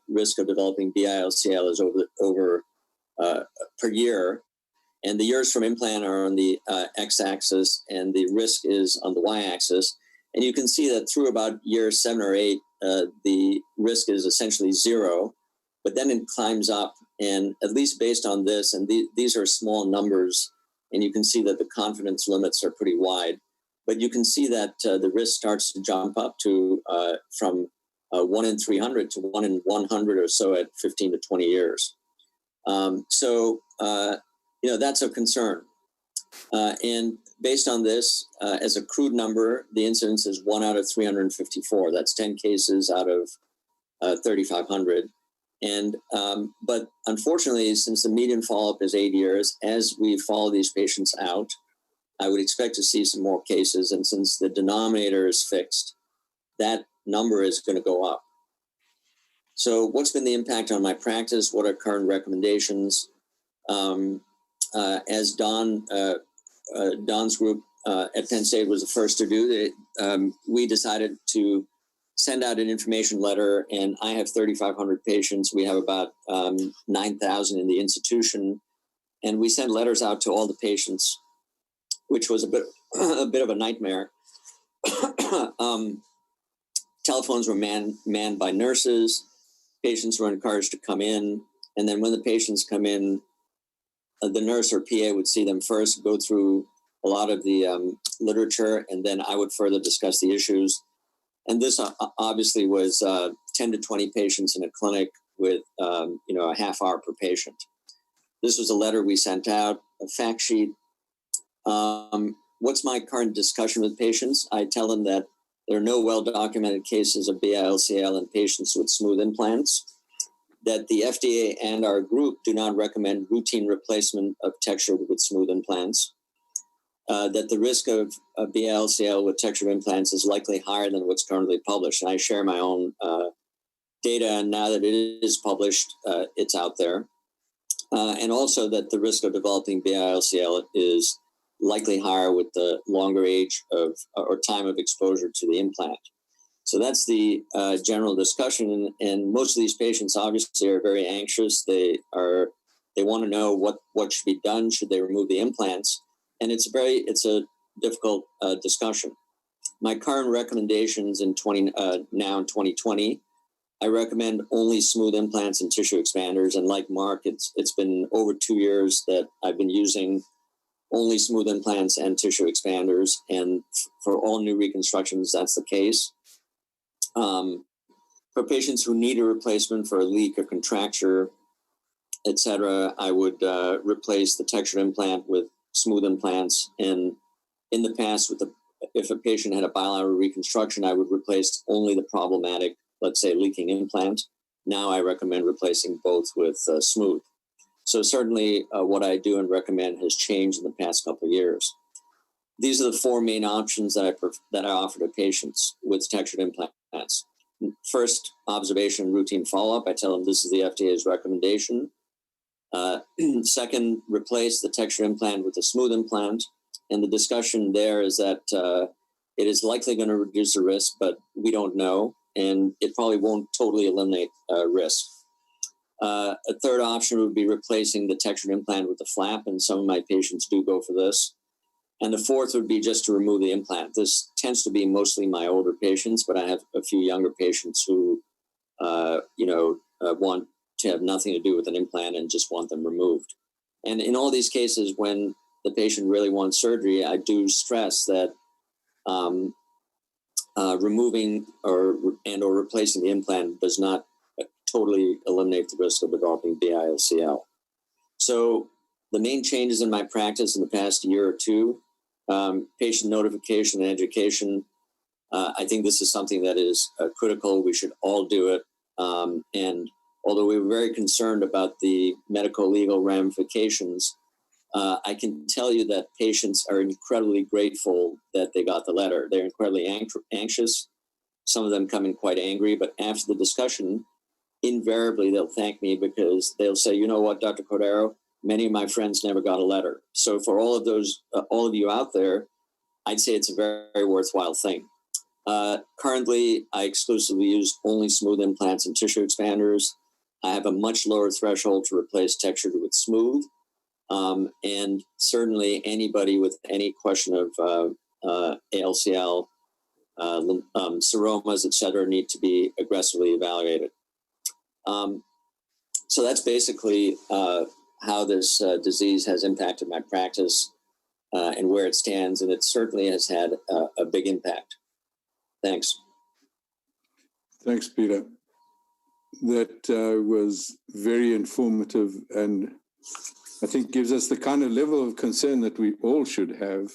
risk of developing BIA-ALCL is over per year. And the years from implant are on the x-axis, and the risk is on the y-axis. And you can see that through about year 7 or 8, the risk is essentially 0, but then it climbs up. And at least based on this, and these are small numbers, and you can see that the confidence limits are pretty wide. but you can see that the risk starts to jump up to from 1 in 300 to 1 in 100 or so at 15 to 20 years. That's a concern. And based on this, as a crude number, the incidence is 1 out of 354. That's 10 cases out of 3,500. And but unfortunately, since the median follow-up is 8 years, as we follow these patients out, I would expect to see some more cases. And since the denominator is fixed, that number is going to go up. So what's been the impact on my practice? What are current recommendations? As Don's group at Penn State was the first to do, we decided to send out an information letter, and I have 3,500 patients. We have about 9,000 in the institution, and we sent letters out to all the patients, which was a bit of a nightmare. Telephones were manned by nurses. Patients were encouraged to come in, and then when the patients come in, the nurse or PA would see them first, go through a lot of the literature, and then I would further discuss the issues. And this obviously was 10 to 20 patients in a clinic with a half hour per patient. This was a letter we sent out, a fact sheet. What's my current discussion with patients? I tell them that there are no well-documented cases of BIA-ALCL in patients with smooth implants, that the FDA and our group do not recommend routine replacement of textured with smooth implants, that the risk of BIA-ALCL with textured implants is likely higher than what's currently published. And I share my own data, and now that it is published, it's out there. And also that the risk of developing BIA-ALCL is likely higher with the longer age of or time of exposure to the implant. So that's the general discussion, and most of these patients obviously are very anxious. They want to know what should be done. Should they remove the implants? And it's a difficult discussion. My current recommendations in 2020, I recommend only smooth implants and tissue expanders. And like Mark, it's been over 2 years that I've been using only smooth implants and tissue expanders, and for all new reconstructions, that's the case. For patients who need a replacement for a leak or contracture, etc., I would replace the textured implant with smooth implants. And in the past, if a patient had a bilateral reconstruction, I would replace only the problematic, let's say, leaking implant. Now I recommend replacing both with smooth. So certainly what I do and recommend has changed in the past couple of years. These are the 4 main options that I offer to patients with textured implants. First, observation, routine follow-up. I tell them this is the FDA's recommendation. Second, replace the textured implant with a smooth implant. And the discussion there is that it is likely going to reduce the risk, but we don't know. And it probably won't totally eliminate risk. A third option would be replacing the textured implant with a flap, and some of my patients do go for this. And the fourth would be just to remove the implant. This tends to be mostly my older patients, but I have a few younger patients who, want to have nothing to do with an implant and just want them removed. And in all these cases, when the patient really wants surgery, I do stress that removing or replacing the implant does not totally eliminate the risk of developing BIA-ALCL. So the main changes in my practice in the past year or two, patient notification and education. I think this is something that is critical. We should all do it. And although we were very concerned about the medical legal ramifications, I can tell you that patients are incredibly grateful that they got the letter. They're incredibly anxious. Some of them come in quite angry, but after the discussion, invariably they'll thank me because they'll say, you know what, Dr. Cordeiro, many of my friends never got a letter. So for all of you out there, I'd say it's a very, very worthwhile thing. Currently, I exclusively use only smooth implants and tissue expanders. I have a much lower threshold to replace textured with smooth. And certainly anybody with any question of ALCL, seromas, et cetera, need to be aggressively evaluated. So that's basically how this disease has impacted my practice. and where it stands, and it certainly has had a big impact. Thanks. Thanks, Peter. That was very informative, and I think gives us the kind of level of concern that we all should have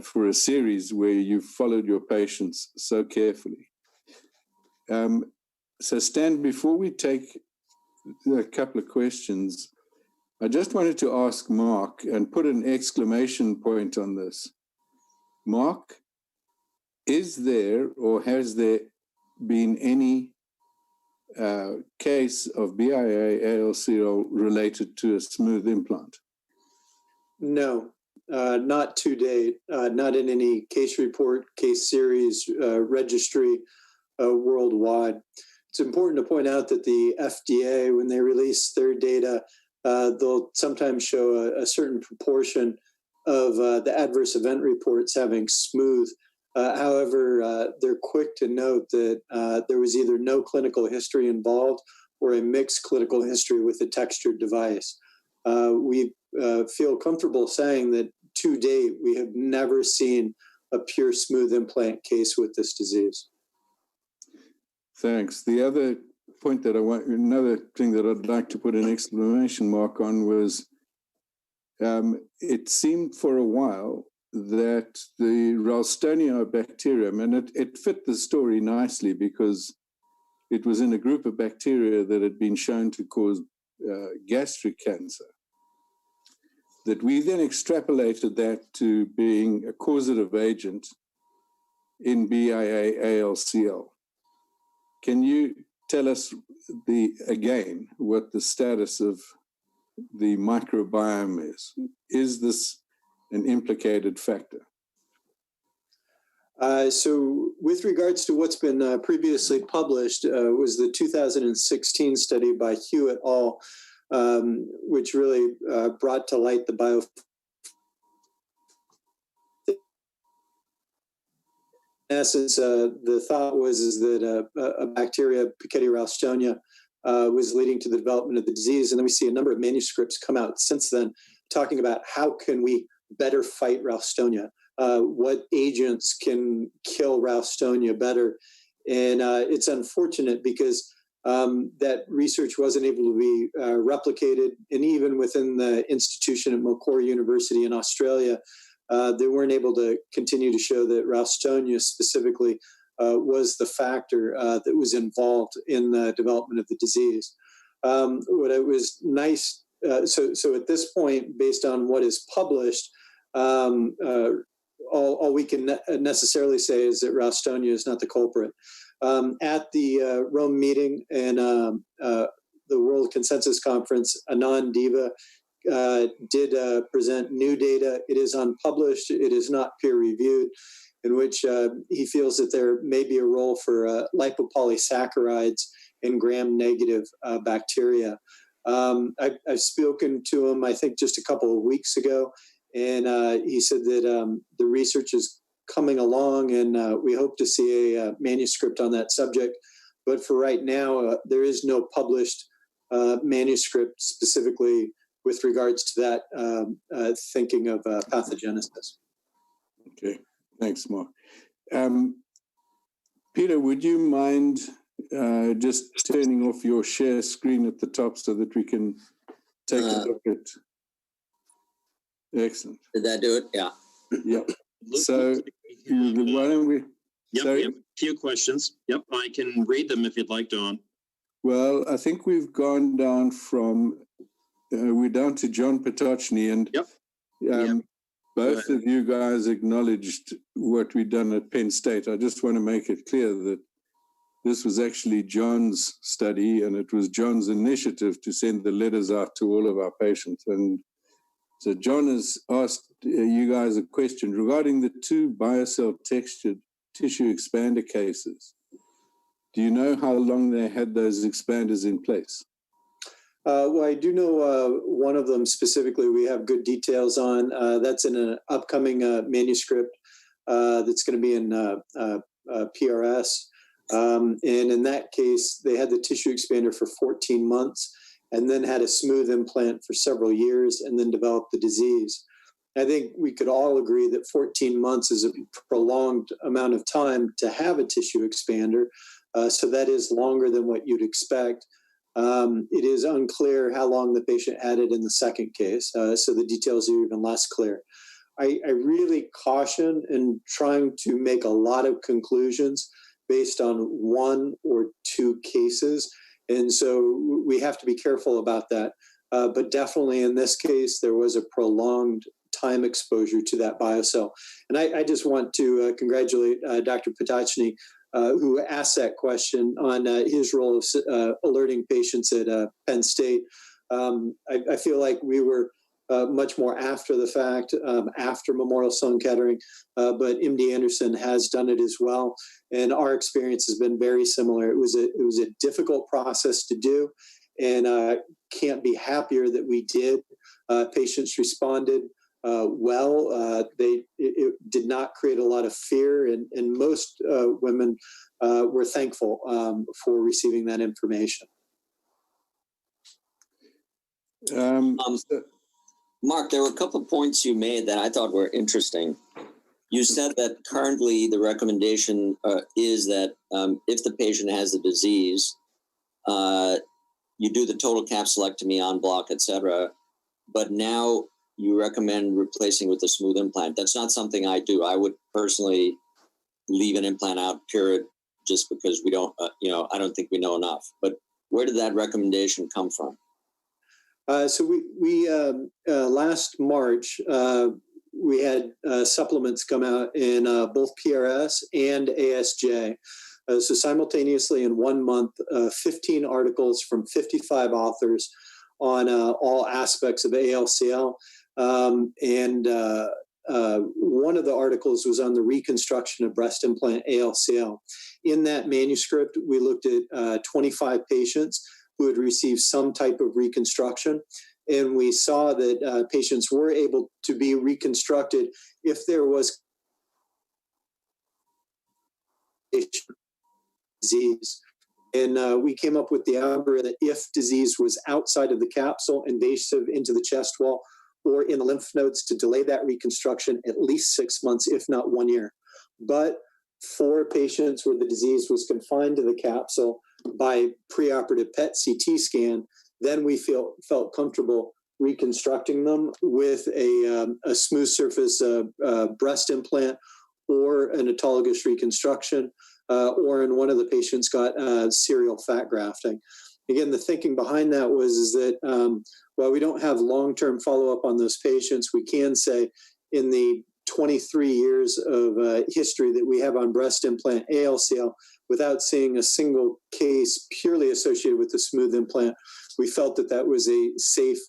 for a series where you've followed your patients so carefully. So Stan, before we take a couple of questions, I just wanted to ask Mark and put an exclamation point on this. Mark, is there or has there been any case of BIA-ALCL related to a smooth implant? No, not to date, not in any case report, case series, registry worldwide. It's important to point out that the FDA, when they release their data, they'll sometimes show a certain proportion of the adverse event reports having smooth. However, they're quick to note that there was either no clinical history involved or a mixed clinical history with a textured device. We feel comfortable saying that to date, we have never seen a pure smooth implant case with this disease. Thanks. The other point that another thing that I'd like to put an exclamation mark on was it seemed for a while that the Ralstonia bacterium, and it fit the story nicely because it was in a group of bacteria that had been shown to cause gastric cancer, that we then extrapolated that to being a causative agent in BIA-ALCL. Can you tell us again what the status of the microbiome is? Is this an implicated factor? So with regards to what's been previously published, was the 2016 study by Hugh et al., which really brought to light the In essence, the thought was that a bacteria, Pichetti ralstonia, was leading to the development of the disease. And then we see a number of manuscripts come out since then talking about how can we better fight Ralstonia, what agents can kill Ralstonia better. And it's unfortunate because that research wasn't able to be replicated. And even within the institution at Macquarie University in Australia, they weren't able to continue to show that Ralstonia specifically was the factor that was involved in the development of the disease. What it was nice, so at this point, based on what is published, all we can necessarily say is that Ralstonia is not the culprit. At the Rome meeting and the World Consensus Conference, Anand Deva did present new data. It is unpublished. It is not peer-reviewed, in which he feels that there may be a role for lipopolysaccharides in gram-negative bacteria. I've spoken to him, I think, just a couple of weeks ago, and he said that the research is coming along, and we hope to see a manuscript on that subject. But for right now, there is no published manuscript specifically with regards to that thinking of pathogenesis. Okay, thanks, Mark. Peter, would you mind just turning off your share screen at the top so that we can take a look at? Excellent. Did that do it? Yeah. Yep. So why don't we? Yep, Sorry? we have a few questions. Yep, I can read them if you'd like, Don. Well, I think we've gone down from, we're down to John Potoczny, and Yep. both of you guys acknowledged what we'd done at Penn State. I just want to make it clear that this was actually John's study, and it was John's initiative to send the letters out to all of our patients. And so John has asked you guys a question regarding the 2 BIA-ALCL textured tissue expander cases. Do you know how long they had those expanders in place? Well, I do know one of them specifically we have good details on. That's in an upcoming manuscript that's going to be in PRS. And in that case, they had the tissue expander for 14 months and then had a smooth implant for several years and then developed the disease. I think we could all agree that 14 months is a prolonged amount of time to have a tissue expander. So that is longer than what you'd expect. It is unclear how long the patient had it in the second case, so the details are even less clear. I really caution in trying to make a lot of conclusions based on one or two cases. And so we have to be careful about that. But definitely in this case, there was a prolonged time exposure to that biocell. And I just want to congratulate Dr. Potocny, who asked that question on his role of alerting patients at Penn State. I feel like we were much more after the fact, after Memorial Sloan Kettering, but MD Anderson has done it as well. And our experience has been very similar. It was a difficult process to do, and can't be happier that we did. Patients responded well. It did not create a lot of fear, and most women were thankful for receiving that information. Mark, there were a couple of points you made that I thought were interesting. You said that currently the recommendation is that if the patient has the disease, you do the total capsulectomy en bloc, et cetera. But now you recommend replacing with a smooth implant. That's not something I do. I would personally leave an implant out, period, just because we don't, I don't think we know enough. But where did that recommendation come from? So we last March, we had supplements come out in both PRS and ASJ. So simultaneously in 1 month, 15 articles from 55 authors on all aspects of ALCL. And one of the articles was on the reconstruction of breast implant ALCL. In that manuscript, we looked at 25 patients who had received some type of reconstruction. And we saw that patients were able to be reconstructed if there was disease. And we came up with the algorithm that if disease was outside of the capsule, invasive into the chest wall, or in the lymph nodes, to delay that reconstruction at least 6 months, if not 1 year. But for patients where the disease was confined to the capsule by preoperative PET CT scan, then we felt comfortable reconstructing them with a smooth surface breast implant or an autologous reconstruction, or in one of the patients got serial fat grafting. Again, the thinking behind that was that while we don't have long-term follow-up on those patients, we can say in the 23 years of history that we have on breast implant ALCL, without seeing a single case purely associated with the smooth implant, we felt that that was a safe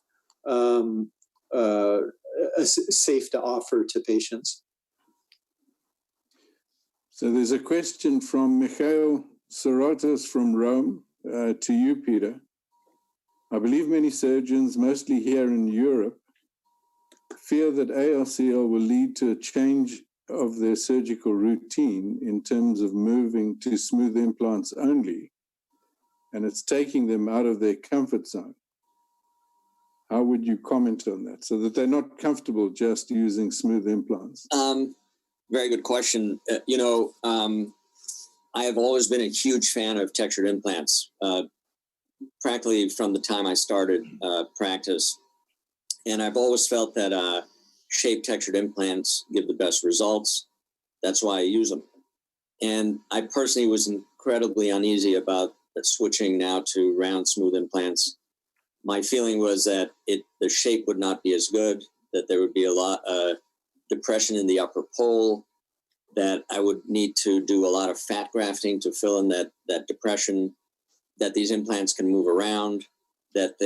to offer to patients. So there's a question from Mikhail Sorotos from Rome to you, Peter. I believe many surgeons, mostly here in Europe, fear that ALCL will lead to a change of their surgical routine in terms of moving to smooth implants only, and it's taking them out of their comfort zone. How would you comment on that, so that they're not comfortable just using smooth implants? Very good question. I have always been a huge fan of textured implants, practically from the time I started practice. And I've always felt that shape textured implants give the best results. That's why I use them. And I personally was incredibly uneasy about switching now to round smooth implants. My feeling was that the shape would not be as good, that there would be a lot of depression in the upper pole, that I would need to do a lot of fat grafting to fill in that depression, that these implants can move around, that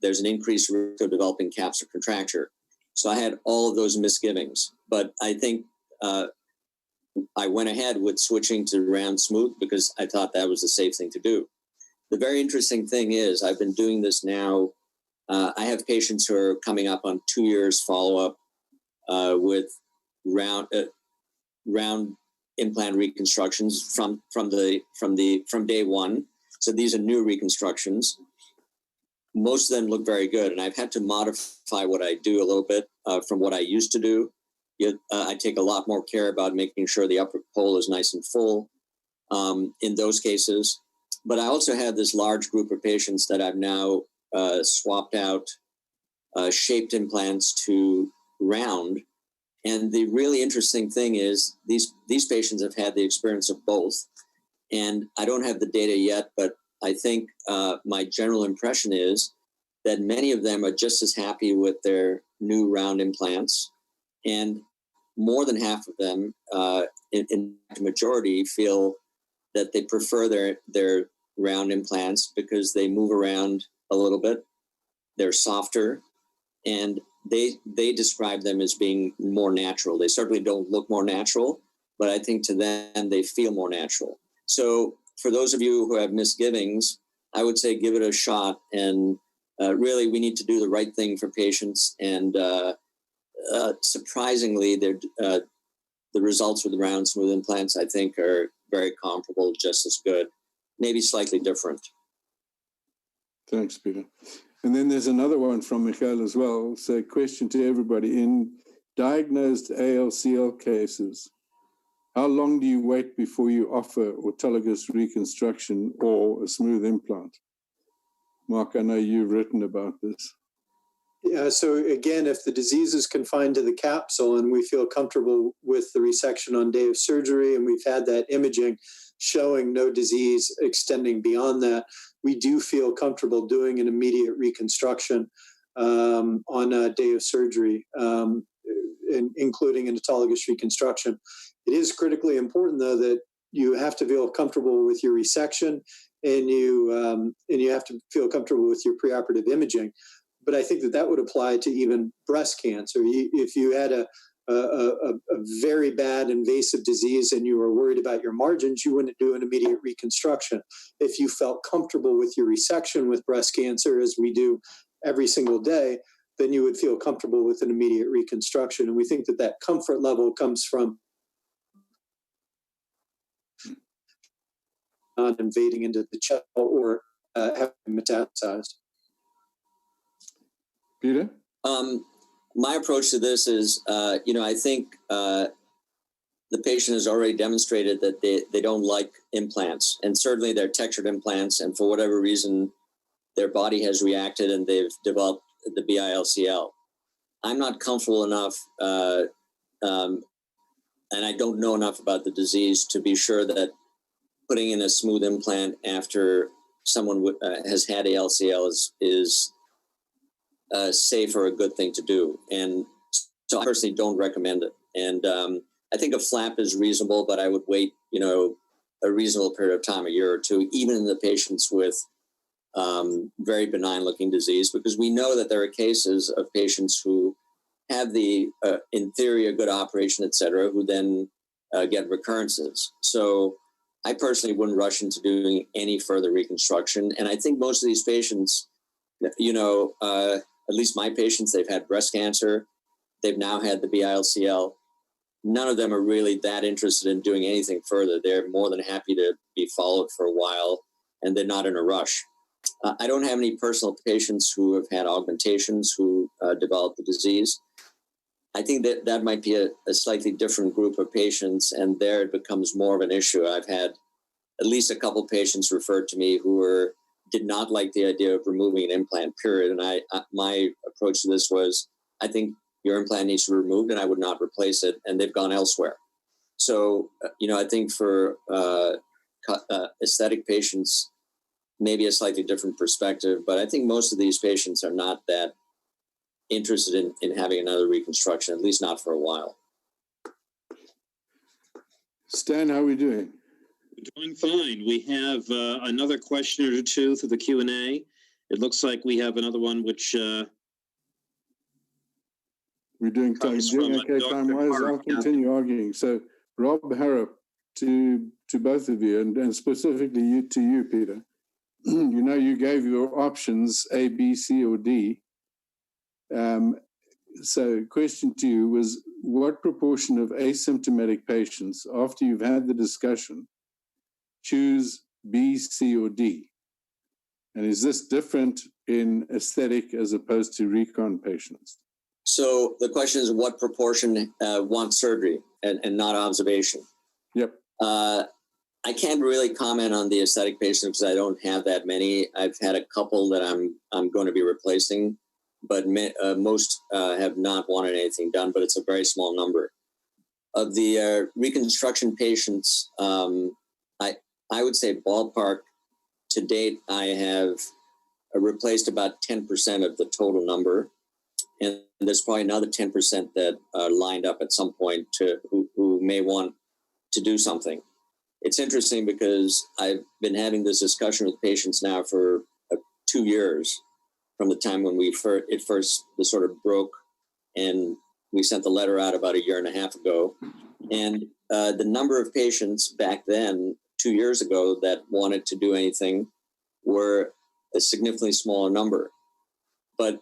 there's an increased risk of developing capsular contracture. So I had all of those misgivings, but I think I went ahead with switching to round smooth because I thought that was the safe thing to do. The very interesting thing is I've been doing this now. I have patients who are coming up on 2 years follow-up with round implant reconstructions from day one. So these are new reconstructions. most of them look very good. And I've had to modify what I do a little bit from what I used to do. I take a lot more care about making sure the upper pole is nice and full in those cases. But I also have this large group of patients that I've now swapped out shaped implants to round. And the really interesting thing is these patients have had the experience of both. And I don't have the data yet, but I think my general impression is that many of them are just as happy with their new round implants. And more than half of them, in the majority, feel that they prefer their round implants because they move around a little bit. They're softer, and they describe them as being more natural. They certainly don't look more natural, but I think to them, they feel more natural. So for those of you who have misgivings, I would say give it a shot. And really, we need to do the right thing for patients. And surprisingly, the results with the round smooth implants, I think, are very comparable, just as good, maybe slightly different. Thanks, Peter. And then there's another one from Michael as well. So question to everybody. In diagnosed ALCL cases, how long do you wait before you offer autologous reconstruction or a smooth implant? Mark, I know you've written about this. Yeah, so again, if the disease is confined to the capsule and we feel comfortable with the resection on day of surgery and we've had that imaging showing no disease extending beyond that, we do feel comfortable doing an immediate reconstruction on a day of surgery, including an autologous reconstruction. It is critically important, though, that you have to feel comfortable with your resection and you have to feel comfortable with your preoperative imaging. But I think that would apply to even breast cancer. If you had a very bad invasive disease and you were worried about your margins, you wouldn't do an immediate reconstruction. If you felt comfortable with your resection with breast cancer, as we do every single day, then you would feel comfortable with an immediate reconstruction. And we think that comfort level comes from not invading into the chest or having metastasized. Peter? My approach to this is, I think the patient has already demonstrated that they don't like implants, and certainly they're textured implants, and for whatever reason, their body has reacted and they've developed the BIA-ALCL. I'm not comfortable enough, and I don't know enough about the disease to be sure that putting in a smooth implant after someone has had ALCL is safe or a good thing to do. And so I personally don't recommend it. And I think a flap is reasonable, but I would wait, a reasonable period of time, a year or two, even in the patients with very benign looking disease, because we know that there are cases of patients who have the, in theory, a good operation, et cetera, who then get recurrences. So I personally wouldn't rush into doing any further reconstruction. And I think most of these patients, at least my patients, they've had breast cancer. They've now had the BIA-ALCL. None of them are really that interested in doing anything further. They're more than happy to be followed for a while, and they're not in a rush. I don't have any personal patients who have had augmentations who developed the disease. I think that might be a slightly different group of patients, and there it becomes more of an issue. I've had at least a couple patients referred to me who did not like the idea of removing an implant, period. And my approach to this was, I think your implant needs to be removed and I would not replace it. And they've gone elsewhere. So, I think for aesthetic patients, maybe a slightly different perspective, but I think most of these patients are not that interested in having another reconstruction, at least not for a while. Stan, how are we doing? Doing fine. We have another question or two through the Q&A. It looks like we have another one which... We're doing okay time-wise. I'll continue arguing. So Rob Harrop, to both of you, and specifically to you, Peter, you gave your options A, B, C, or D. So question to you was, what proportion of asymptomatic patients, after you've had the discussion, choose B, C, or D? And is this different in aesthetic as opposed to recon patients? So the question is, what proportion want surgery and not observation? Yep. I can't really comment on the aesthetic patients because I don't have that many. I've had a couple that I'm going to be replacing, but most have not wanted anything done, but it's a very small number. Of the reconstruction patients, I would say ballpark to date, I have replaced about 10% of the total number. And there's probably another 10% that are lined up at some point who may want to do something. It's interesting because I've been having this discussion with patients now for 2 years from the time when it first sort of broke, and we sent the letter out about 1.5 years ago. And the number of patients back then, 2 years ago, that wanted to do anything were a significantly smaller number. But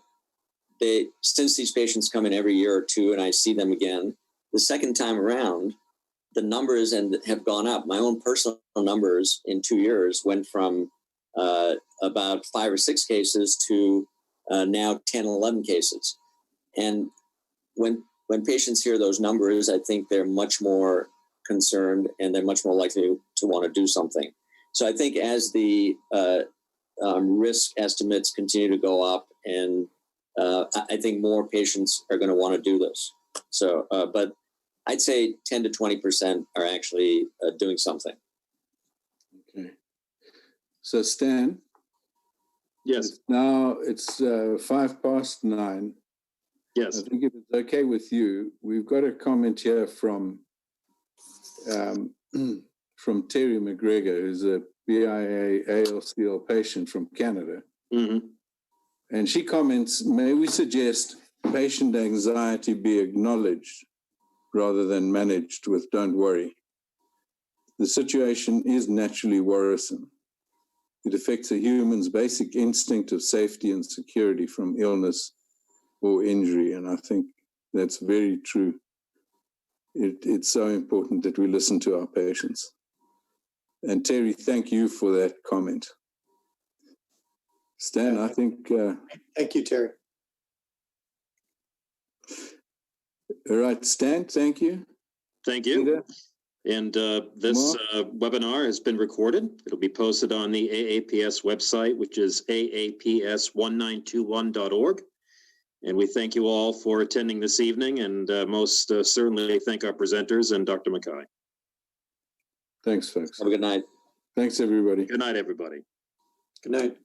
since these patients come in every year or two and I see them again, the second time around, the numbers have gone up. My own personal numbers in 2 years went from about 5 or 6 cases to now 10, 11 cases. And when patients hear those numbers, I think they're much more concerned and they're much more likely to want to do something. So I think as the risk estimates continue to go up, and I think more patients are going to want to do this. So, but I'd say 10 to 20% are actually doing something. Okay. So Stan? Yes. Now it's 9:05. Yes. I think if it's okay with you, we've got a comment here from Terry McGregor, who's a BIA-ALCL patient from Canada. Mm-hmm. And she comments, may we suggest patient anxiety be acknowledged rather than managed with don't worry. The situation is naturally worrisome. It affects a human's basic instinct of safety and security from illness or injury. And I think that's very true. It's so important that we listen to our patients. And Terry, thank you for that comment. Stan, I think... Thank you, Terry. all right, Stan, thank you. Thank you. Peter? And this webinar has been recorded. It'll be posted on the AAPS website, which is aaps1921.org. And we thank you all for attending this evening, and most certainly thank our presenters and Dr. Mackay. Thanks, folks. Have a good night. Thanks, everybody. Good night, everybody. Good night.